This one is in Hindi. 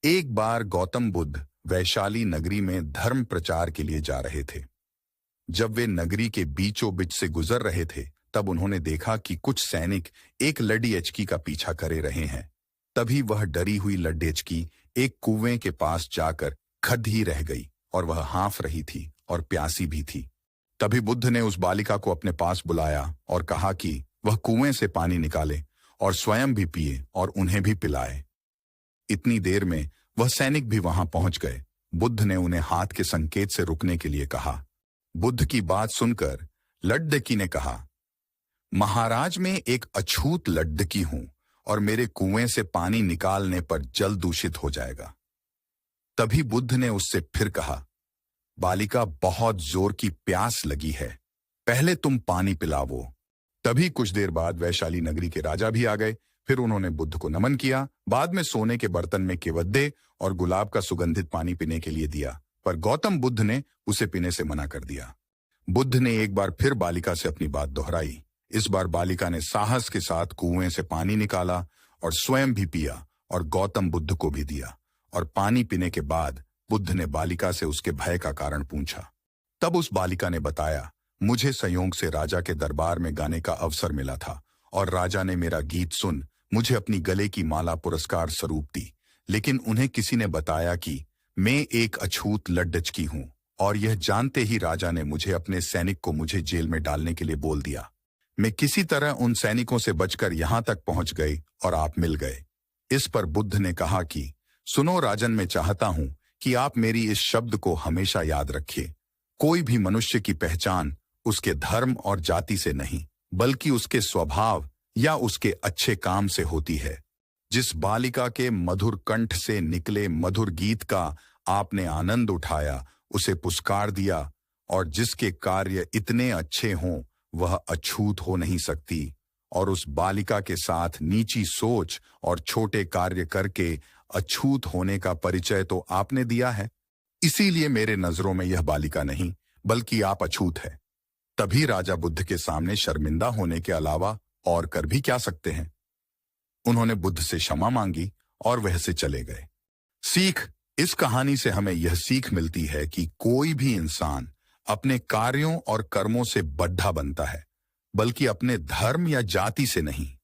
एक बार गौतम बुद्ध वैशाली नगरी में धर्म प्रचार के लिए जा रहे थे। जब वे नगरी के बीचों बीच से गुजर रहे थे, तब उन्होंने देखा कि कुछ सैनिक एक लड्डेचकी का पीछा करे रहे हैं। तभी वह डरी हुई लड्डेचकी एक कुएं के पास जाकर खड़ी रह गई और वह हाँफ रही थी और प्यासी भी थी। तभी बुद्ध ने उस बालिका को अपने पास बुलाया और कहा कि वह कुएं से पानी निकाले और स्वयं भी पिए और उन्हें भी पिलाए। इतनी देर में वह सैनिक भी वहां पहुंच गए। बुद्ध ने उन्हें हाथ के संकेत से रुकने के लिए कहा। बुद्ध की बात सुनकर लड्डकी ने कहा, महाराज मैं एक अछूत लड्डकी हूं और मेरे कुएं से पानी निकालने पर जल दूषित हो जाएगा। तभी बुद्ध ने उससे फिर कहा, बालिका बहुत जोर की प्यास लगी है, पहले तुम पानी पिलावो। तभी कुछ देर बाद वैशाली नगरी के राजा भी आ गए। फिर उन्होंने बुद्ध को नमन किया। बाद में सोने के बर्तन में केवद्दे और गुलाब का सुगंधित पानी पीने के लिए दिया, पर गौतम बुद्ध ने उसे पीने से मना कर दिया। बुद्ध ने एक बार फिर बालिका से अपनी बात दोहराई। इस बार बालिका ने साहस के साथ कुएं से पानी निकाला और स्वयं भी पिया और गौतम बुद्ध को भी दिया। और पानी पीने के बाद बुद्ध ने बालिका से उसके भय का कारण पूछा। तब उस बालिका ने बताया, मुझे संयोग से राजा के दरबार में गाने का अवसर मिला था और राजा ने मेरा गीत सुन मुझे अपनी गले की माला पुरस्कार स्वरूप दी। लेकिन उन्हें किसी ने बताया कि मैं एक अछूत लड्डचकी हूं और यह जानते ही राजा ने मुझे अपने सैनिक को मुझे जेल में डालने के लिए बोल दिया। मैं किसी तरह उन सैनिकों से बचकर यहां तक पहुंच गई और आप मिल गए। इस पर बुद्ध ने कहा कि सुनो राजन, मैं चाहता हूं कि आप मेरी इस शब्द को हमेशा याद रखिए। कोई भी मनुष्य की पहचान उसके धर्म और जाति से नहीं, बल्कि उसके स्वभाव या उसके अच्छे काम से होती है। जिस बालिका के मधुर कंठ से निकले मधुर गीत का आपने आनंद उठाया, उसे पुरस्कार दिया, और जिसके कार्य इतने अच्छे हों वह अछूत हो नहीं सकती। और उस बालिका के साथ नीची सोच और छोटे कार्य करके अछूत होने का परिचय तो आपने दिया है। इसीलिए मेरे नजरों में यह बालिका नहीं बल्कि आप अछूत है। तभी राजा बुद्ध के सामने शर्मिंदा होने के अलावा और कर भी क्या सकते हैं। उन्होंने बुद्ध से क्षमा मांगी और वह से चले गए। सीख, इस कहानी से हमें यह सीख मिलती है कि कोई भी इंसान अपने कार्यों और कर्मों से बड्ढा बनता है, बल्कि अपने धर्म या जाति से नहीं।